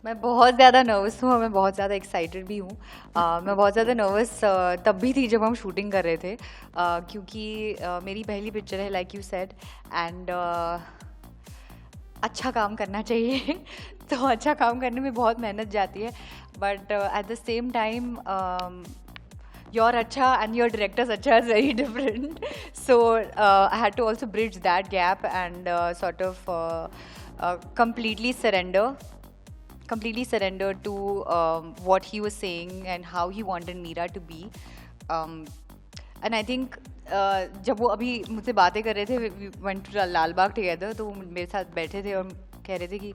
मैं बहुत ज़्यादा नर्वस हूँ और मैं बहुत ज़्यादा एक्साइटेड भी हूँ। मैं बहुत ज़्यादा नर्वस तब भी थी जब हम शूटिंग कर रहे थे, क्योंकि मेरी पहली पिक्चर है लाइक यू सेड, एंड अच्छा काम करना चाहिए तो अच्छा काम करने में बहुत मेहनत जाती है, but at the same time your acha and your director's acha is very different. So I had to also bridge that gap and sort of completely surrender to what he was saying and how he wanted Meera to be. And I think जब वो अभी मुझसे बातें कर रहे थे, we went to Lal Bagh together, तो वो मेरे साथ बैठे थे और कह रहे थे कि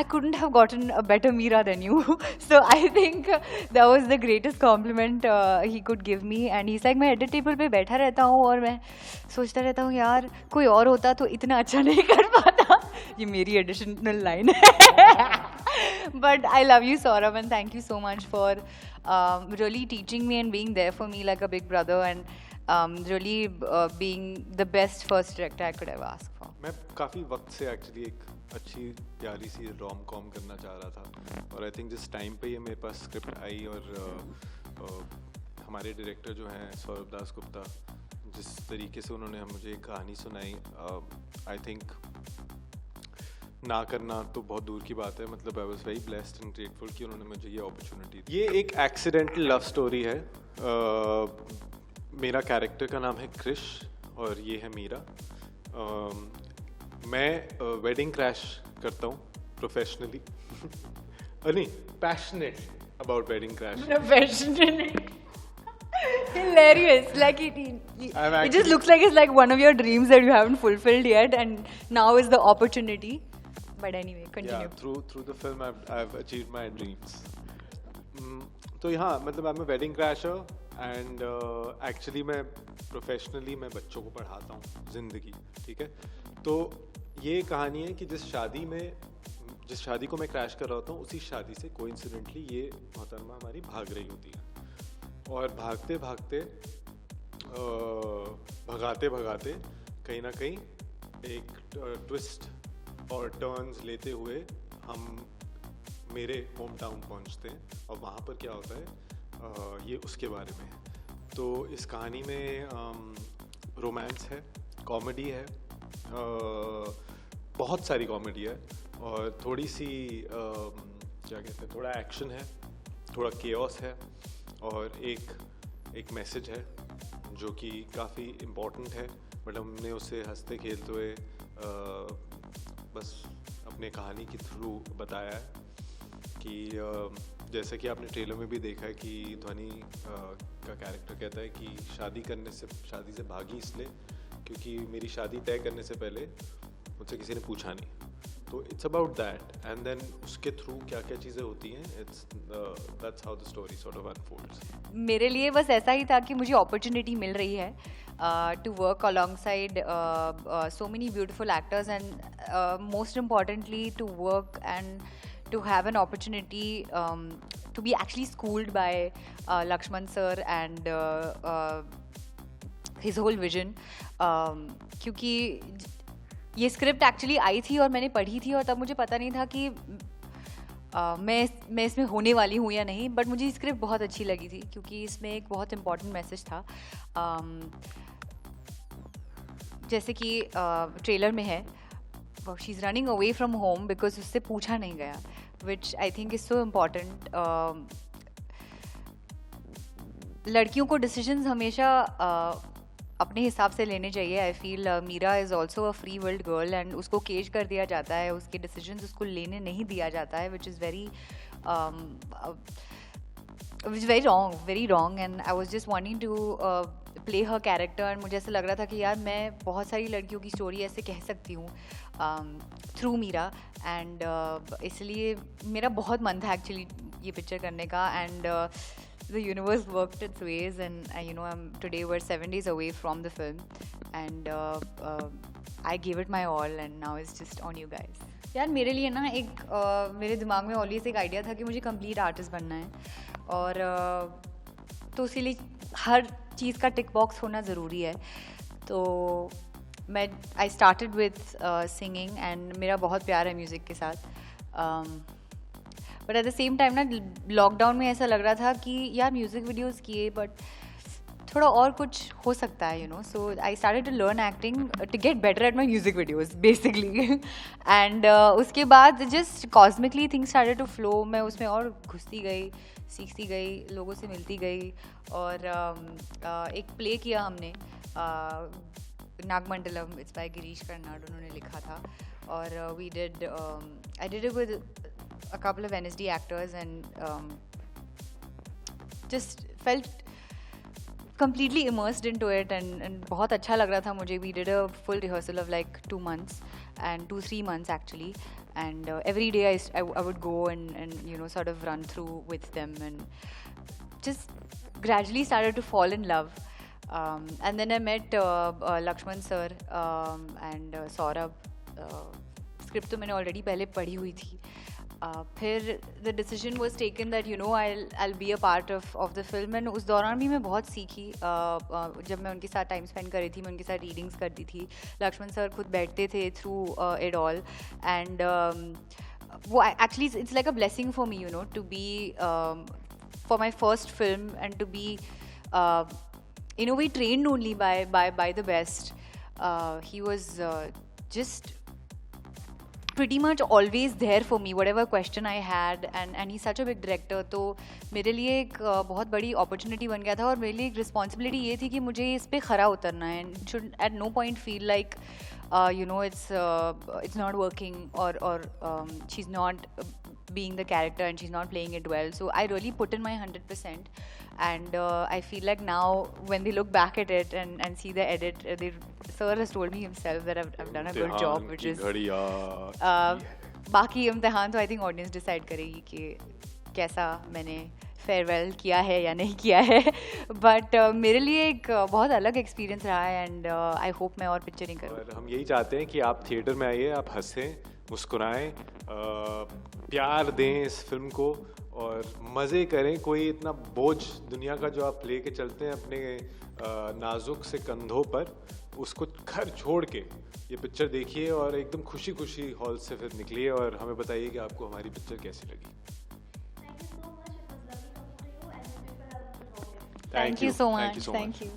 I couldn't have gotten a better Meera than you. So I think that was the greatest compliment he could give me. And he's like, मैं एडिट टेबल पे बैठा रहता हूँ और मैं सोचता रहता हूँ यार कोई और होता तो इतना अच्छा नहीं कर पाता. ये मेरी एडिशनल लाइन है. But I love you, Saurabh, and thank you so much for really teaching me and being there for me like a big brother, and really being the best first director I could ever ask for. मैं काफ़ी वक्त से actually एक अच्छी प्यारी सी rom com करना चाह रहा था, और आई थिंक जिस टाइम पे ये मेरे पास स्क्रिप्ट आई और हमारे डायरेक्टर जो हैं सौरभ दास गुप्ता, जिस तरीके से उन्होंने मुझे एक कहानी सुनाई, आई थिंक ना करना तो बहुत दूर की बात है. मतलब I was very blessed and grateful कि उन्होंने मुझे ये अपॉर्चुनिटी दी. ये एक एक्सीडेंटल लव स्टोरी है. मेरा कैरेक्टर का नाम है क्रिश और ये है मीरा. मैं वेडिंग क्रैश करता हूँ प्रोफेशनली. नहीं, passionate about wedding crash. Professionally. Hilarious. Like I'm it just looks like it's like one of your dreams that you haven't fulfilled yet, and now is the opportunity. But anyway, continue. Yeah, through the film I've achieved my dreams. तो यहाँ मतलब I'm a wedding crasher and actually मैं professionally मैं बच्चों को पढ़ाता हूँ ज़िंदगी. ठीक है, तो ये कहानी है कि जिस शादी को मैं क्रैश कर रहा होता हूँ, उसी शादी से कोइंसिडेंटली ये मोहतरमा हमारी भाग रही होती है, और भागते भागते भगाते भगाते कहीं ना कहीं एक ट्विस्ट और टर्न्स लेते हुए हम मेरे होम टाउन पहुँचते हैं, और वहाँ पर क्या होता है ये उसके बारे में है. तो इस कहानी में रोमांस है, कॉमेडी है, बहुत सारी कॉमेडी है, और थोड़ी सी क्या कहते हैं, थोड़ा एक्शन है, थोड़ा केओस है, और एक मैसेज है जो कि काफ़ी इम्पोर्टेंट है. बट हमने उसे हंसते खेलते हुए बस अपने कहानी के थ्रू बताया है कि जैसा कि आपने ट्रेलर में भी देखा है कि ध्वनि का कैरेक्टर कहता है कि शादी से भागी इसलिए क्योंकि मेरी शादी तय करने से पहले मुझसे किसी ने पूछा नहीं. तो it's about that, and then उसके थ्रू क्या क्या चीज़ें होती हैं. That's how the story sort of unfolds. मेरे लिए बस ऐसा ही था कि मुझे अपॉर्चुनिटी मिल रही है to work alongside so many beautiful actors, and most importantly to work and to have an opportunity to be actually schooled by Lakshman sir and his whole vision. क्योंकि ये स्क्रिप्ट एक्चुअली आई थी और मैंने पढ़ी थी, और तब मुझे पता नहीं था कि मैं इसमें होने वाली हूँ या नहीं, बट मुझे स्क्रिप्ट बहुत अच्छी लगी थी क्योंकि इसमें एक बहुत इम्पॉर्टेंट मैसेज था. जैसे कि ट्रेलर में है, she is running away from home because उससे पूछा नहीं गया, which I think is so important. लड़कियों को डिसीजंस हमेशा अपने हिसाब से लेने चाहिए. I feel Meera is also a free world girl, and उसको केज कर दिया जाता है, उसके डिसीजंस उसको लेने नहीं दिया जाता है, which is very wrong. And I was just wanting to play her character, and मुझे ऐसा लग रहा था कि यार मैं बहुत सारी लड़कियों की स्टोरी ऐसे कह सकती हूँ थ्रू मीरा, एंड इसलिए मेरा बहुत मन था एक्चुअली ये पिक्चर करने का. And the universe worked its ways, and today we're 7 days away from the film, and I gave it my all, and now it's just on you guys. यार मेरे लिए ना एक मेरे दिमाग में ऑलवेज एक आइडिया था कि मुझे कंप्लीट आर्टिस्ट बनना है, और तो इसीलिए हर चीज़ का टिक बॉक्स होना ज़रूरी है. तो I started with singing, and मेरा बहुत प्यार है म्यूज़िक के साथ. But at the same time ना लॉकडाउन में ऐसा लग रहा था कि यार म्यूज़िक वीडियोज़ किए बट थोड़ा और कुछ हो सकता है, so I started to learn acting to get better at my music videos basically and उसके बाद just cosmically things started to flow. मैं उसमें और घुसती गई, सीखती गई, लोगों से मिलती गई. और एक प्ले किया हमने नागमंडलम, इट्स बाय गिरीश कर्नाड, उन्होंने लिखा था. और we did I did it with a couple of NSD actors and just felt completely immersed into it and बहुत अच्छा लग रहा था मुझे. We did a full rehearsal of like 2 months and 2-3 months actually, and every day I would go and sort of run through with them and just gradually started to fall in love. And then I met Lakshman sir and Saurabh. Script तो मैंने already पहले पढ़ी हुई थी. फिर the decision was taken that I'll be a part of the film. And उस दौरान भी मैं बहुत सीखी. जब मैं उनके साथ टाइम स्पेंड कर रही थी, मैं उनके साथ रीडिंग्स करती थी. लक्ष्मण सर खुद बैठते थे थ्रू इट ऑल. एंड वो actually it's like a blessing for me to be for my first film and to be in a way trained only by the best. He was just pretty much always there for me, whatever question I had, and he's such a big director. तो मेरे लिए एक बहुत बड़ी opportunity बन गया था, और मेरे लिए एक responsibility ये थी कि मुझे इस पे खरा उतरना है, and should at no point feel like it's not working, or she's not being the character and she's not playing it well. So I really put in my 100%, and I feel like now when they look back at it and see the edit, sir has told me himself that I've done a good job, which is बाकी इम्तिहान तो I think audience decide करेगी कि कैसा मैंने farewell किया है या नहीं किया है. बट मेरे लिए एक बहुत अलग एक्सपीरियंस रहा है, एंड आई होप मैं और पिक्चरिंग करूँ. और हम यही चाहते हैं कि आप थिएटर में आइए, आप हंसें, मुस्कुराएं, प्यार दें इस फिल्म को और मज़े करें. कोई इतना बोझ दुनिया का जो आप लेके चलते हैं अपने नाजुक से कंधों पर, उसको घर छोड़ के ये पिक्चर देखिए और एकदम खुशी खुशी हॉल से फिर निकलिए और हमें बताइए कि आपको हमारी पिक्चर कैसी लगी. Thank you so much. Thank you.